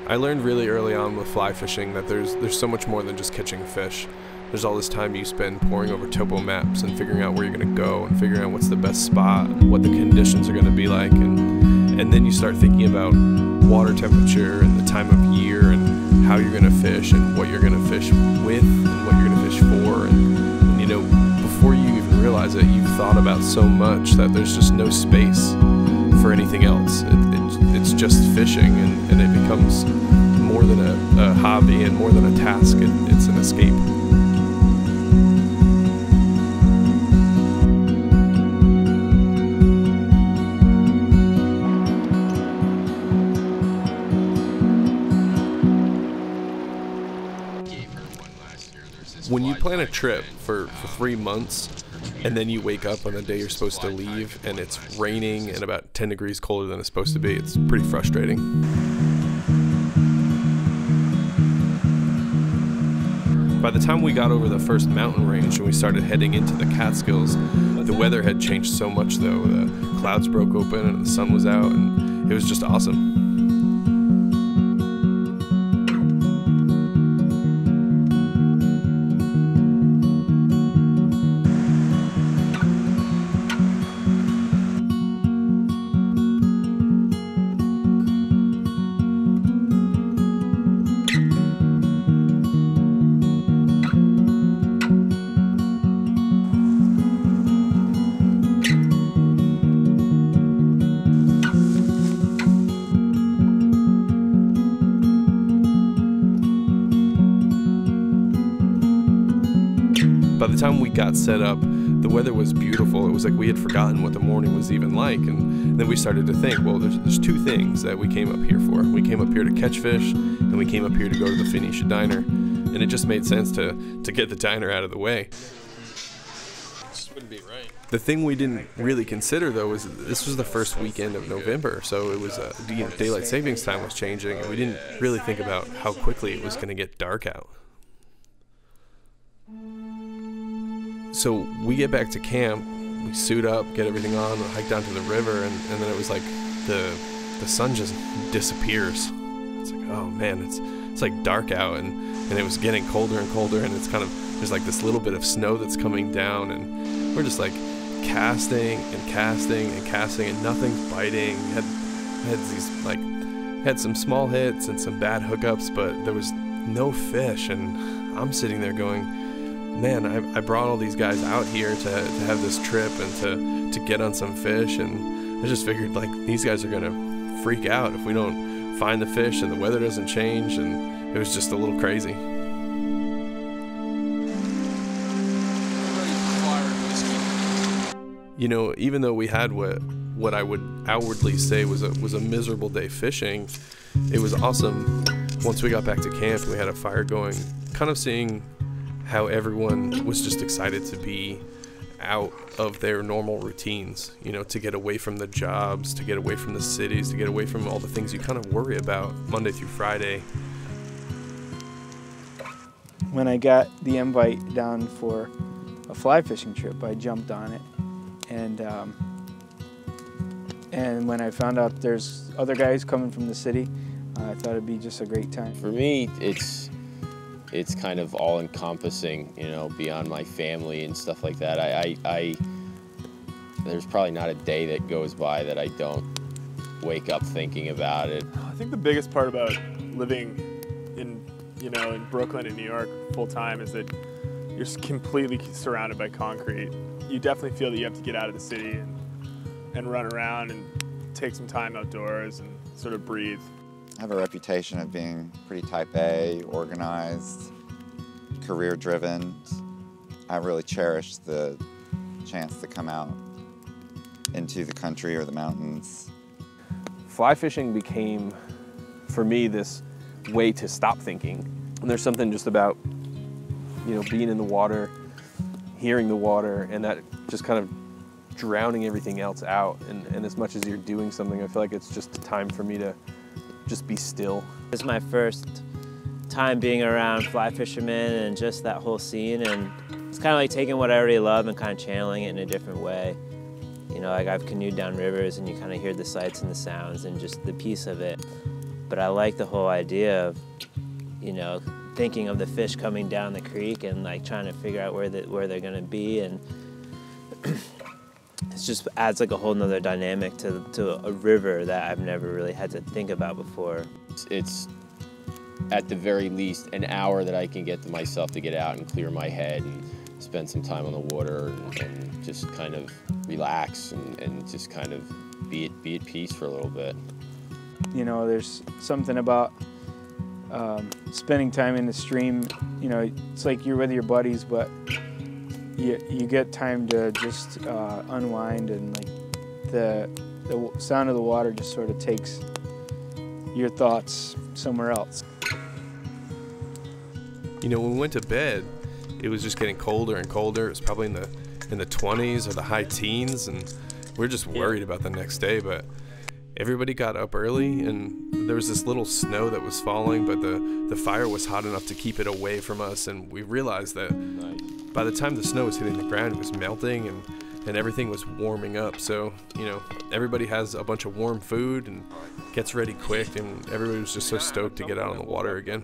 I learned really early on with fly fishing that there's so much more than just catching fish. There's all this time you spend poring over topo maps and figuring out where you're going to go and figuring out what's the best spot, what the conditions are going to be like, and then you start thinking about water temperature and the time of year and how you're going to fish and what you're going to fish with and what you're going to fish for, and you know, before you even realize it, you've thought about so much that there's just no space for anything else. It's just fishing, and it becomes more than a hobby and more than a task. It's an escape. When you plan a trip for 3 months and then you wake up on the day you're supposed to leave and it's raining and about 10 degrees colder than it's supposed to be, it's pretty frustrating. By the time we got over the first mountain range and we started heading into the Catskills, the weather had changed so much though. The clouds broke open and the sun was out, and it was just awesome. By the time we got set up, the weather was beautiful. It was like we had forgotten what the morning was even like, and then we started to think, well, there's two things that we came up here for. We came up here to catch fish, and we came up here to go to the Phoenicia Diner, and it just made sense to get the diner out of the way. This wouldn't be right. The thing we didn't really consider, though, was this was the first weekend of November, so it was daylight savings time was changing, and we didn't really think about how quickly it was going to get dark out. So we get back to camp, we suit up, get everything on, hike down to the river, and then it was like the sun just disappears. It's like, oh man, it's like dark out, and it was getting colder and colder, and it's kind of, there's like this little bit of snow that's coming down, and we're just like casting and casting and casting, and nothing's biting. Had some small hits and some bad hookups, but there was no fish, and I'm sitting there going, man, I brought all these guys out here to have this trip and to get on some fish, and I just figured like these guys are gonna freak out if we don't find the fish and the weather doesn't change, and it was just a little crazy. You know, even though we had what I would outwardly say was a miserable day fishing, it was awesome once we got back to camp and we had a fire going, kind of seeing how everyone was just excited to be out of their normal routines, you know, to get away from the jobs, to get away from the cities, to get away from all the things you kind of worry about Monday through Friday. When I got the invite down for a fly fishing trip, I jumped on it, and when I found out there's other guys coming from the city, I thought it'd be just a great time. For me, it's kind of all-encompassing, you know, beyond my family and stuff like that. There's probably not a day that goes by that I don't wake up thinking about it. I think the biggest part about living in Brooklyn and New York full-time is that you're completely surrounded by concrete. You definitely feel that you have to get out of the city and run around and take some time outdoors and sort of breathe. I have a reputation of being pretty type A, organized, career-driven. I really cherish the chance to come out into the country or the mountains. Fly fishing became, for me, this way to stop thinking. And there's something just about, you know, being in the water, hearing the water, and that just kind of drowning everything else out. And as much as you're doing something, I feel like it's just a time for me to just be still. This is my first time being around fly fishermen and just that whole scene, and it's kind of like taking what I already love and kind of channeling it in a different way. You know, like I've canoed down rivers and you kind of hear the sights and the sounds and just the peace of it. but I like the whole idea of, you know, thinking of the fish coming down the creek and like trying to figure out where they're gonna be, and it just adds like a whole nother dynamic to a river that I've never really had to think about before. It's at the very least an hour that I can get to myself to get out and clear my head and spend some time on the water and just kind of relax and just kind of be at peace for a little bit. You know, there's something about spending time in the stream. You know, it's like you're with your buddies, but you get time to just unwind, and like the sound of the water just sort of takes your thoughts somewhere else. You know, when we went to bed, it was just getting colder and colder. It was probably in the 20s or the high teens, and we were just worried about the next day. But everybody got up early, and there was this little snow that was falling, but the fire was hot enough to keep it away from us, and we realized that by the time the snow was hitting the ground, it was melting, and everything was warming up. So, you know, everybody has a bunch of warm food and gets ready quick, and everybody was just so stoked to get out on the water again.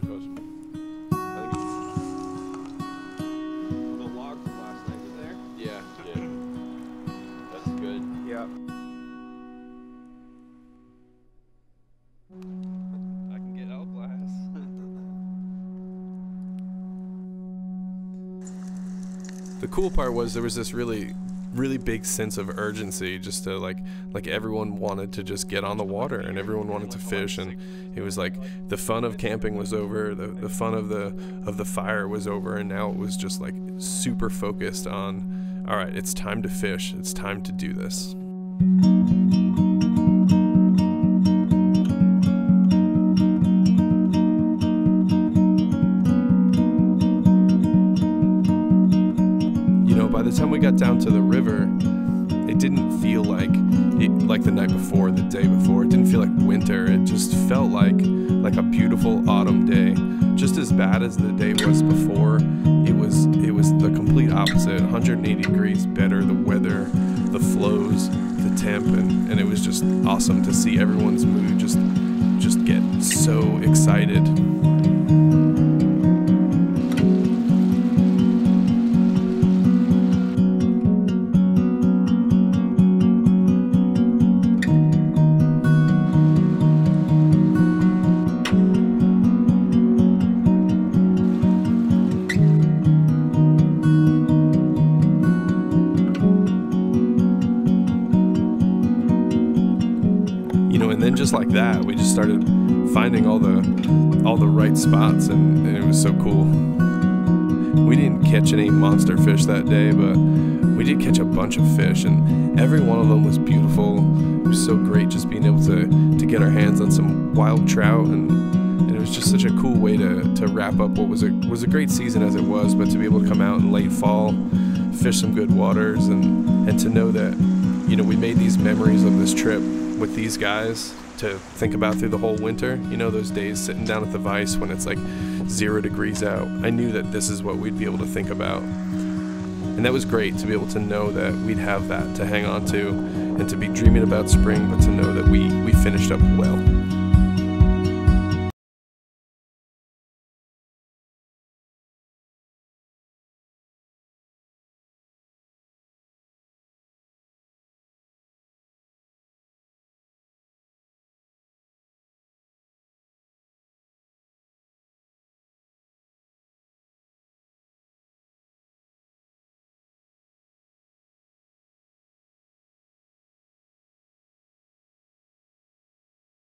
The cool part was there was this really big sense of urgency, just to like everyone wanted to just get on the water, and everyone wanted to fish, and it was like the fun of camping was over, the fun of the fire was over, and now it was just like super focused on, all right, it's time to fish, it's time to do this. By the time we got down to the river, it didn't feel like the night before, the day before. It didn't feel like winter. It just felt like a beautiful autumn day. Just as bad as the day was before, it was the complete opposite. 180 degrees better, the weather, the flows, the temp, and it was just awesome to see everyone's mood just get so excited. And then just like that, we just started finding all the right spots, and it was so cool. We didn't catch any monster fish that day, but we did catch a bunch of fish, and every one of them was beautiful. It was so great just being able to get our hands on some wild trout, and it was just such a cool way to wrap up what was a great season as it was, but to be able to come out in late fall, fish some good waters, and to know that, you know, we made these memories of this trip with these guys to think about through the whole winter. You know, those days sitting down at the Vice when it's like 0 degrees out. I knew that this is what we'd be able to think about. And that was great to be able to know that we'd have that to hang on to, and to be dreaming about spring, but to know that we finished up well.